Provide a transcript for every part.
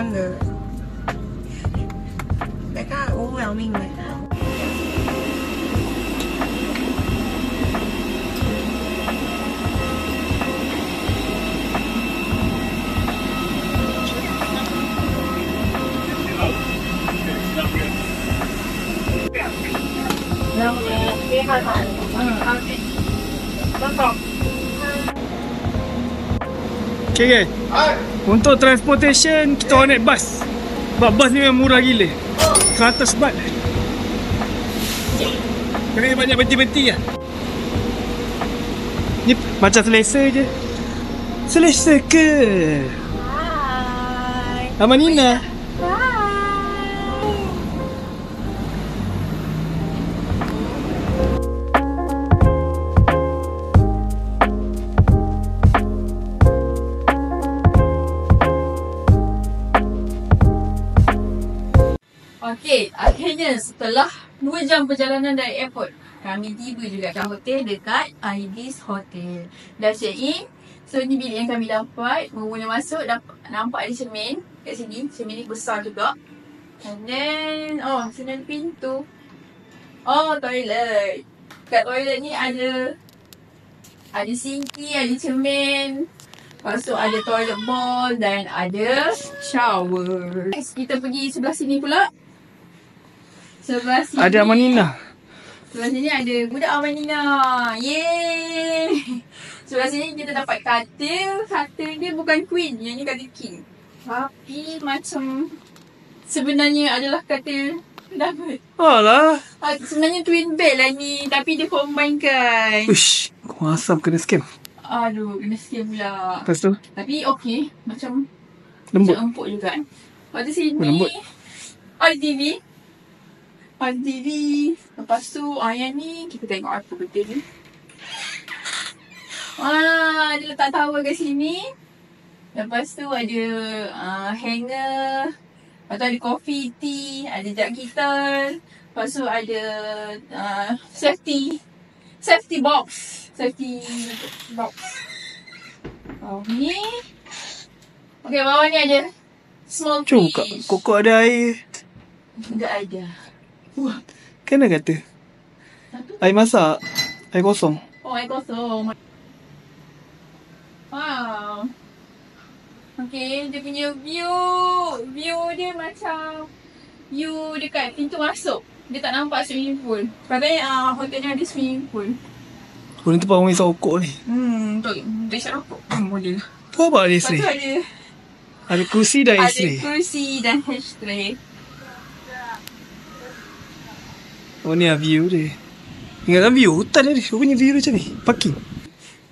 bangga. Mereka overwhelming mereka. Okay, untuk transportation kita orang naik bas. Sebab bas ni memang murah gila, 100 baht. Kena banyak berhenti-berhenti lah. Ni macam selesa je. Selesa ke? Hai. Amanina. Okey, akhirnya setelah 2 jam perjalanan dari airport, kami tiba juga kat hotel dekat Ibis Hotel. Dah check in. So ni bilik yang kami dapat. Mula masuk nampak ada cermin kat sini. Cermin ni besar juga. And then sini ada pintu. Toilet. Kat toilet ni ada sinki, ada cermin. Lepas tu ada toilet bowl dan ada shower. Next, kita pergi sebelah sini pula. Sebelah sini Ada Amanina. Sebelah sini ada budak Amanina. Yeay. Sebelah sini kita dapat katil. Katil dia bukan queen. Yang ni katil king. Tapi macam sebenarnya adalah katil double. Alah. Sebenarnya twin bed lah ni. Tapi dia combine-kan. Uish, kau asam kena scam. Aduh, kena scam pula. Lepas tu? Tapi okey. Macam lembut. Macam empuk juga kan. Lepas tu sini lembut. ada TV. Ada TV. Lepas tu yang ni kita tengok apa benda ni. Dia letak towel kat sini. Lepas tu ada hanger. Lepas tu ada coffee, tea. Ada jug gitar. Lepas tu ada safety box. Safety box. Ni. Okay, bawah ni ada small Cuk, fish. kokok ada air. Tak ada. Wah. Kena kata air masak, air kosong. Air kosong. Wow. Okay, dia punya view dia macam view dekat pintu masuk. Dia tak nampak swimming pool. Padahal hotelnya ada swimming pool. Boleh tempat orang isap rokok ni. Untuk isap rokok. Boleh. Tu apa ada Lepas isteri? tu Ada kerusi dan isteri. ada kursi dan ashtray. Oh ni lah view dia. Ingatkan view hutan dia. Rupanya view dia macam ni. Parking.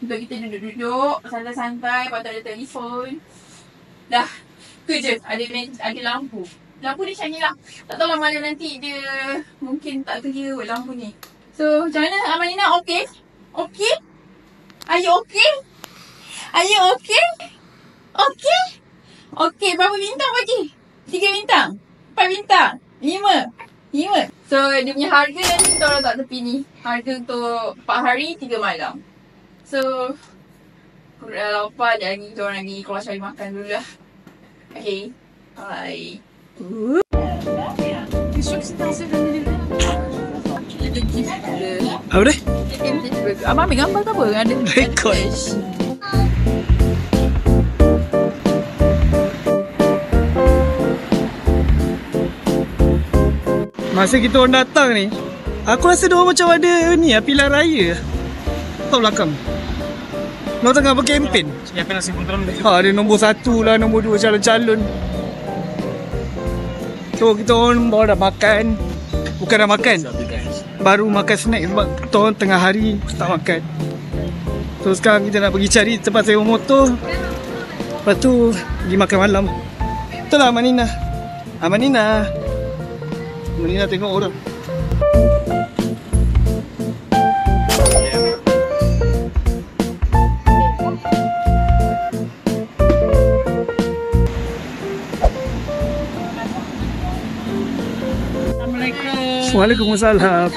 Untuk kita duduk-duduk santai-santai. Lepas tu ada telefon. Dah. Tu je. Ada lampu. Lampu dia macam ni lah. Tak tahu lah malam nanti dia mungkin tak kerja lampu ni. So macam mana Amanina? Okay? Okay? Are you okay? Are you okay? Okay? Okay, berapa bintang bagi? 3 bintang? 4 bintang? 5? So dia punya harga nanti kita orang tak tepi ni. Harga untuk 4 hari 3 malam. So dah lapar je lagi. Kita orang lagi keluar cari makan dulu lah. Okay. Bye. Apa dia? Abang ambil gambar ke apa? Ada Rekod. Masa kita orang datang ni, aku rasa diorang macam ada ni lah, pilihan raya kat belakang. Diorang tengah berkempen. Siapa nak simpul dalam dia? Ada nombor 1 lah, nombor 2 calon-calon. So kita orang baru dah makan. Bukan dah makan, baru makan snack sebab kita orang tengah hari tak makan. So sekarang kita nak pergi cari tempat sewa motor. Lepas tu pergi makan malam. Betul lah Amanina. Amanina tengok orang. Waalaikumsalam.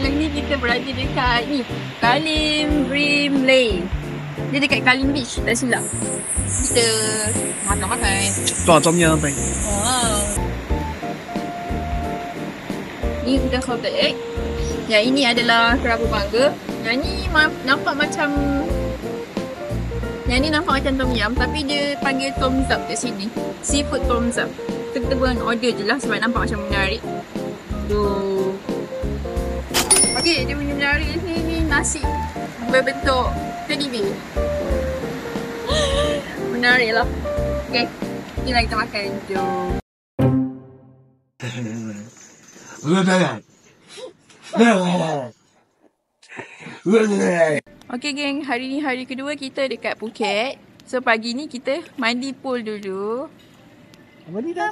malam ni kita berada dekat ni, Kalim Dream Lane. Dia dekat Kalim Beach, tak silap. Kita makan-makan. Tom yum baik. Ni kita salted egg. Yang ini adalah kerabu mangga. Yang ni nampak macam tom yum, tapi dia panggil tom zap kat sini. Seafood tom zap. Kita pun order je lah sebab nampak macam menarik. Tuh. Okay, dia punya menarik ni nasi berbentuk teddy bear. Menarik lah. Okay, inilah kita makan. Jom. Okay geng, hari ni hari kedua kita dekat Phuket. So pagi ni kita mandi pool dulu. Manina.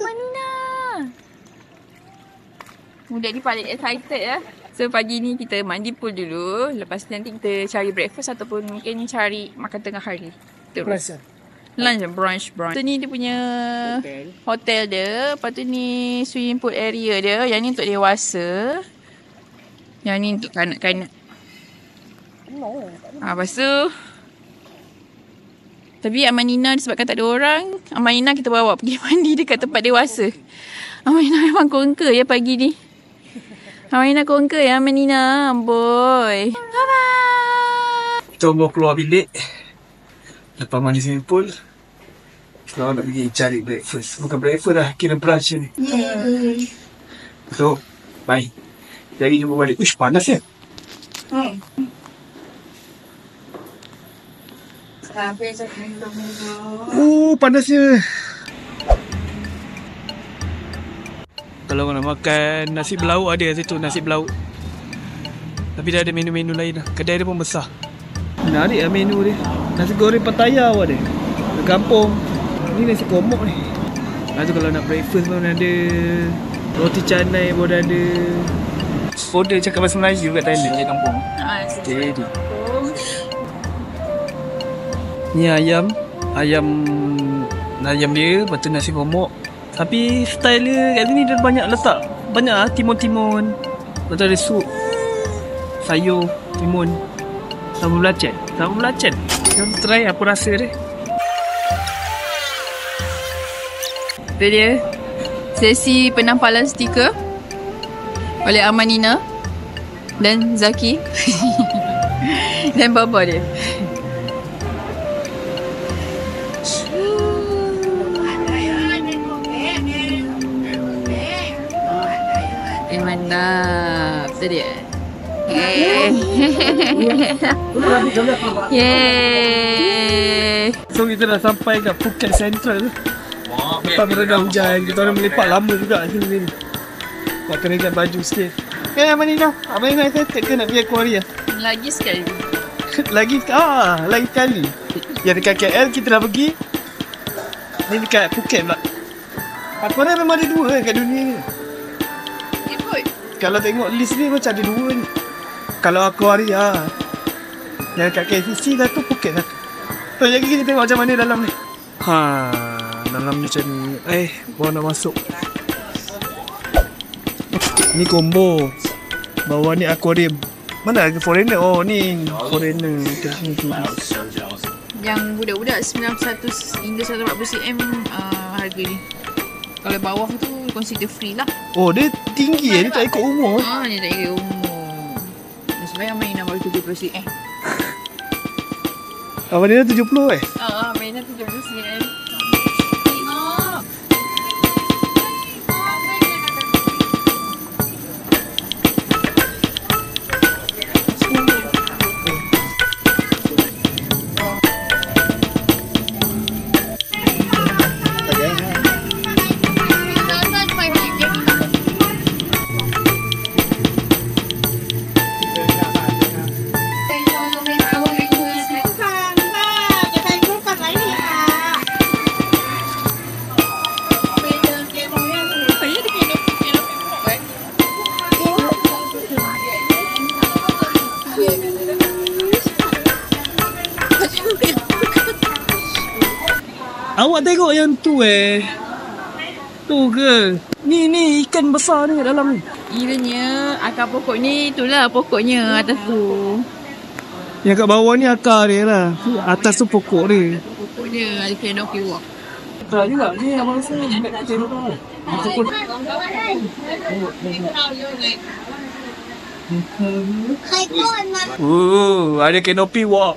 Budak ni paling excited lah. So pagi ni kita mandi pool dulu. Lepas tu nanti kita cari breakfast ataupun mungkin cari makan tengah hari. Terus. Lunch, brunch. Tu ni dia punya hotel dia. Lepas tu ni swimming pool area dia. Yang ni untuk dewasa. Yang ni untuk kanak-kanak. Lepas tu tapi Amanina disebabkan tak ada orang, Amanina kita bawa pergi mandi dekat tempat dewasa. Amanina memang conquer ya pagi ni. Amanina conquer ya Amanina. Boy. Bye-bye. Kita bawa keluar bilik. Lepas mandi swimming pool, kita nak pergi cari breakfast. Bukan breakfast dah, kira brunch ni. So, bye. Jadi jumpa balik. Uish, panas ya? Panasnya. Kalau nak makan nasi belauk ada situ, nasi belauk. Tapi dah ada menu-menu lain lah. Kedai dia pun besar. Menarik lah menu dia. Nasi goreng Pattaya pun ada. Di kampung. Ni nasi komok ni. Lepas tu kalau nak breakfast pun ada. Roti canai pun ada. Order cakap bahasa Melayu kat Thailand je kampung. Jadi. Ni ayam dia, lepas tu nasi komok. Tapi style dia kat sini dia banyak letak. Banyak lah timun-timun. Lepas tu ada sup sayur, timun, sambal belacan. Jom try apa rasa dia. Itu dia sesi penampalan stiker oleh Amanina dan Zaki dan bapa dia. Mantap. Itu dia. Yeay. So kita dah sampai kat Phuket Central. Lepas meredah hujan, kita orang melepak lama juga sini. Nak kenakan baju sikit. Amanina, Amanina excited ke nak pergi Aquaria? Lagi sekali. Lagi sekali. Yang dekat KL kita dah pergi. Ni dekat Phuket pula. Aquaria memang ada dua kat dunia ni. Kalau tengok list ni macam ada dua ni. Kalau Aquaria yang kat KCC dah tu, Phuket dah tu. So lagi kita tengok macam mana dalam ni. Dalam ni macam ni. Bawa nak masuk. Ni combo. Bawah ni aquarium. Mana ada foreigner? Oh ni foreigner. Yang budak-budak 91 hingga 140 cm harga ni. Kalau bawah tu consider free lah. Oh dia tinggi dia tak ikut umur. Dia tak ikut umur. Sebab yang main nak bagi 70 cm. Apa dia 70 main nak 70 cm. Awak tengok yang tu Tu ke? Ni ikan besar ni kat dalam ni. Kiranya akar pokok ni, itulah pokoknya atas tu. Yang kat bawah ni akar dia lah. Atas tu pokok dia. Pokok dia ada canopy walk. Tak juga. Ni abang rasa dekat canopy. Ada canopy walk.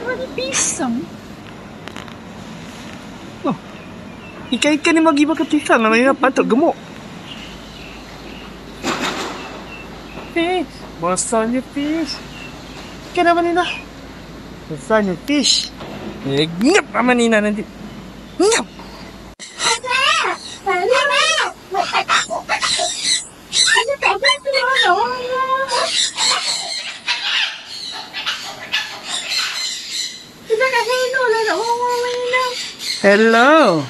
Ada pisang. Oh. Ikan-ikan ni bagi makan pisang lah. Mana patut gemuk. Fish. Besarnya fish. Ikan apa ni dah? Besarnya fish. Ngap sama Nina nanti. Ngap. Hello.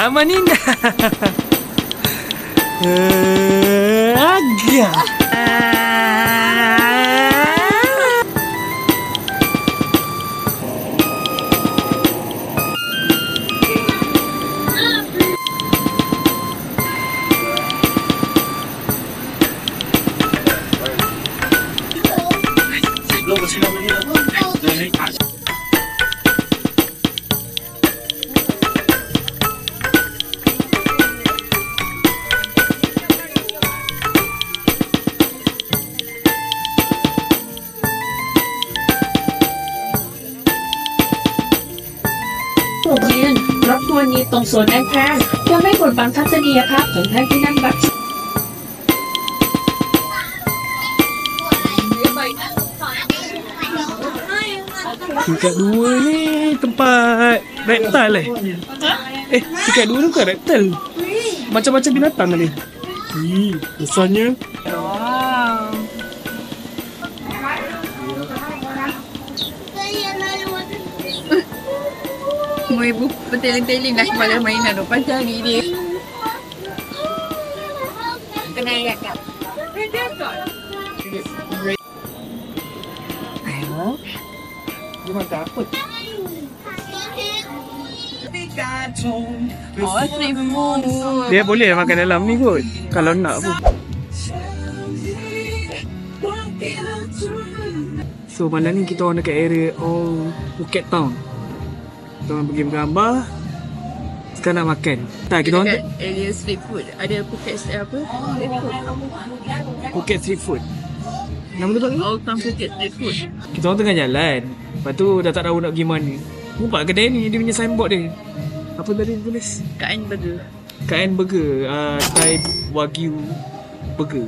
Amanina. Agak.รบกวนยืนตรงส่วนด้านข้างเพื่อไม่กดบังคับเสนียภาพของท่านที่นั่งรับ Tingkat 2 ni tempat reptile tingkat 2 ni bukan reptile. Macam-macam binatang ni. Besarnya. Wow. Semua ibu berteling-teling dah kepala mainan tu. Pasal hari dia. Kena agak. Dia makan apa? Oh, street food. Dia boleh makan dalam ni kot. Kalau nak pun. So malam ni kita orang dekat area Phuket Town. Kita orang pergi bergambar. Sekarang nak makan. Tak, kita orang Dekat area street food. Ada Phuket apa? Phuket Street Food. Nama tu tak ni? Old Town Phuket Street Food. Kita orang tengah jalan. Lepas tu dah tak tahu nak pergi mana. Nampak kedai ni, dia punya signboard dia. Apa tadi tulis? KN Burger. KN Burger. Thai Wagyu Burger.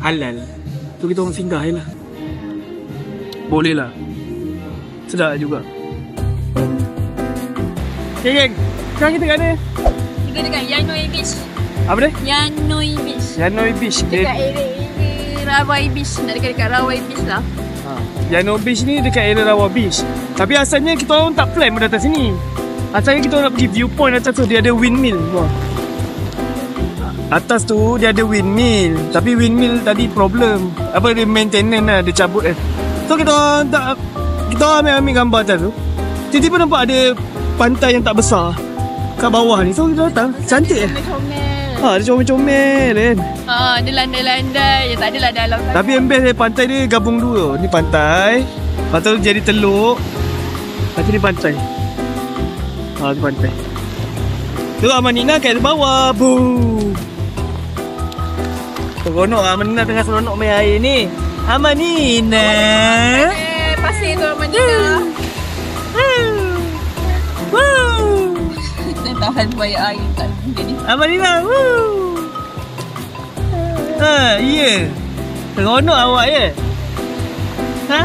Halal. Tu kita orang singgah je lah. Boleh lah. Sedap juga. Okay, geng. Sekarang kita kat mana? Kita dekat Yanoi Beach. Apa dia? Yanoi Beach. Yanoi Beach. Dekat area Rawai Beach. Nak dekat Rawai Beach lah. Yanoi Beach ni dekat area Rawa Beach. Tapi asalnya kita orang tak plan pun datang sini. Asalnya kita orang nak pergi viewpoint atas tu. Dia ada windmill. Wah. Atas tu dia ada windmill. Tapi windmill tadi problem. Apa dia maintenance lah. Dia cabut kan. So kita orang tak, kita orang ambil gambar atas tu. Tiba-tiba nampak ada pantai yang tak besar kat bawah ni. So kita datang. Cantik lah. Comel. Ada comel-comel kan. Ada landai-landai. Tak adalah dalam. Tapi yang best dia pantai dia gabung dua. Ni pantai. Lepas tu jadi teluk. Lepas tu ni pantai. Ni pantai. Tu Amanina kat bawah. Boom. Seronok Amanina tengah seronok main air ni. Amanina. Pasir tu Amanina. Woo. Kita tahan supaya air tak jadi. Amanina. Woo. Ya. Seronok awak ya. Ha?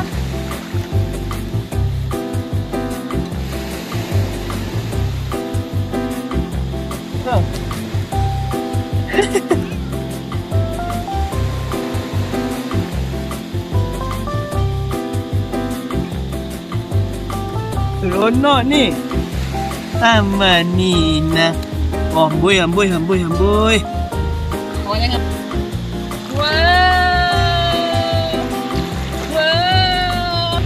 Seronok ni. Amanina. Oh, amboi. Orang jangan. Wow.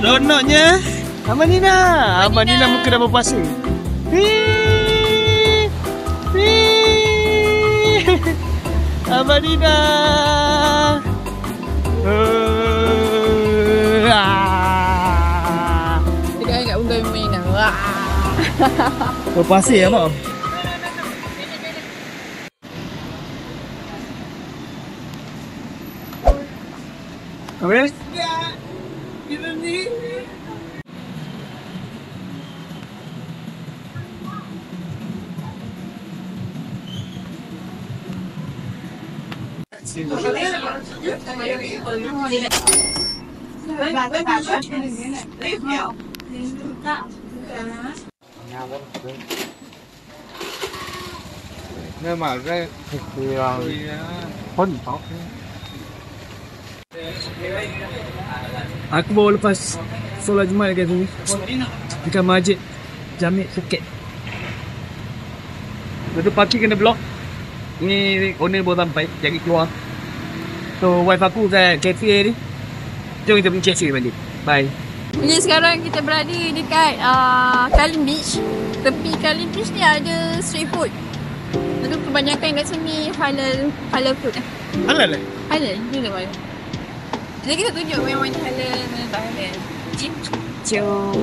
Seronoknya. Amanina muka dah berpasir. Amanina. Dekat kat bunda main lah. Berpasir apa? Apa? Nhưng mà cái thì phun tốt. Aku baru lepas solat Jumaat kat sini. Dekat masjid Jami' Phuket. Lepas tu parking kena blok. Ni owner baru sampai, jadi keluar. So wife aku kat kafe ni. Jom kita pergi kafe balik. Bye. Jadi sekarang kita berada dekat Kalin Beach. Tepi Kalin Beach ni ada street food. Lepas tu kebanyakan kat sini halal food. Halal lah. Halal, ni lah mana. Jadi kita tunjuk mana halal, mana tak halal. Jom.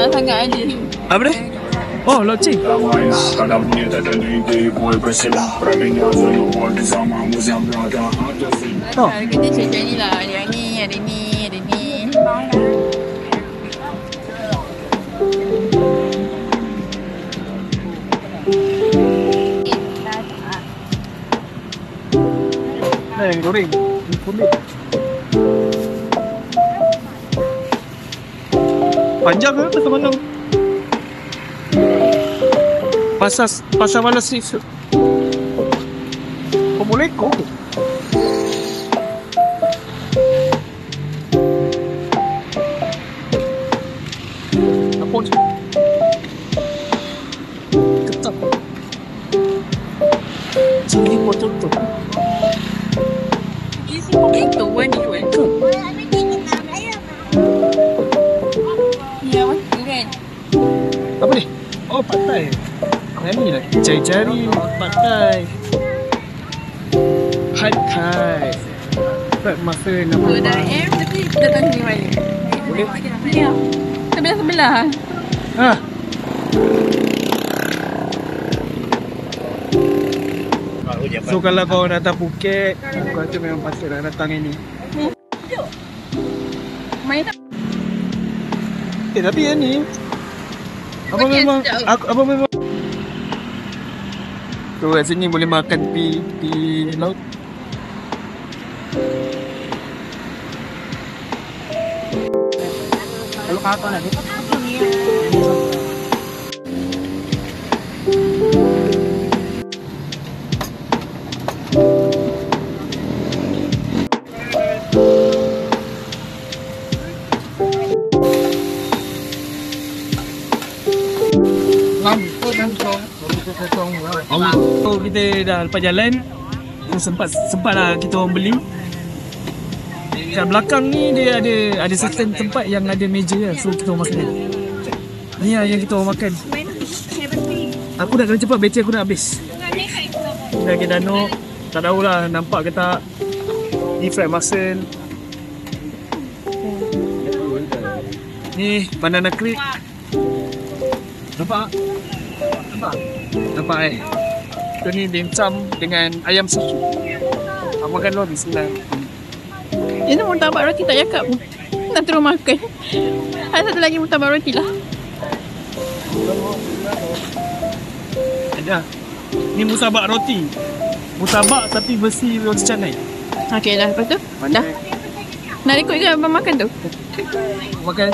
Sangat ada. Apa dia? Oh, loceng. Oh. Kita cakap ni lah. Ada ni, ada ni, ada ni. Yang goreng. Kulit. Panjang ke pasal mana? Pasal mana sih? Kau boleh kau? Apa ni? Ketat. Cili potong tu. Itu one ni one. Ya, tu kan. Apa ni? Oh, pad thai. Yang ni lah. Cari-cari pad thai. Pad thai. Tak masa nama. Dah tapi datang sini balik. Boleh? Ya. Sebelah-sebelah. Ha. So kalau kau datang Phuket, kau tu memang pasti dah datang ini. Main tak? Tapi yang ni apa Okey, memang sedap. apa memang tu kat sini boleh makan tepi laut. Kalau kau nak ni. So kita dah lepas jalan, sempat lah kita orang beli. Kat belakang ni dia ada certain tempat yang ada meja lah, so kita orang makan. Ni lah yang kita orang makan. Aku nak kena cepat, bateri aku nak habis. Dah pergi danau, tak tahulah nampak ke tak. Ni fried mussel. Ni banana creek. Nampak? Nampak Tu ni dimsum dengan ayam susu. Aku makan dulu, bismillah. Ini murtabak roti tak cakap pun. Nak terus makan. Ada satu lagi murtabak roti lah. Ada. Ni musabak roti. Musabak tapi versi roti canai. Okey dah. Lepas tu? Dah. Nak ikut ke abang makan tu? Makan.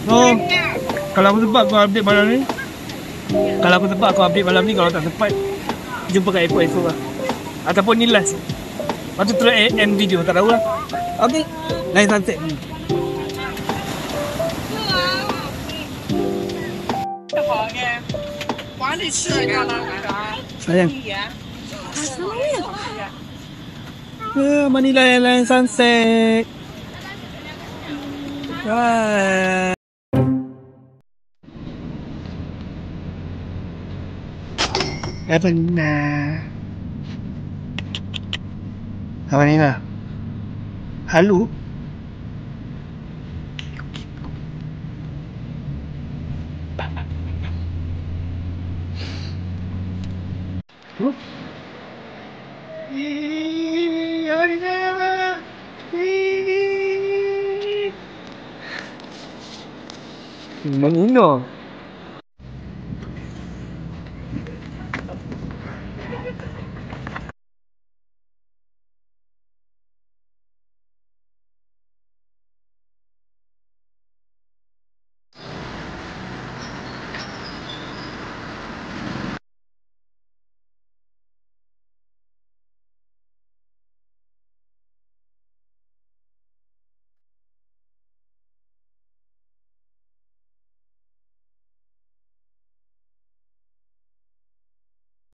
Oh. Kalau aku sempat aku update malam ni. Kalau aku sempat aku update malam ni. Kalau tak sempat, jumpa kat airport esok lah. Ataupun ni last. Lepas tu terus end video. Tak tahu lah. Okay. Lain sunset. Sayang. Manila Airlines sunset. Bye. Apa ni lah? Halu? Menino.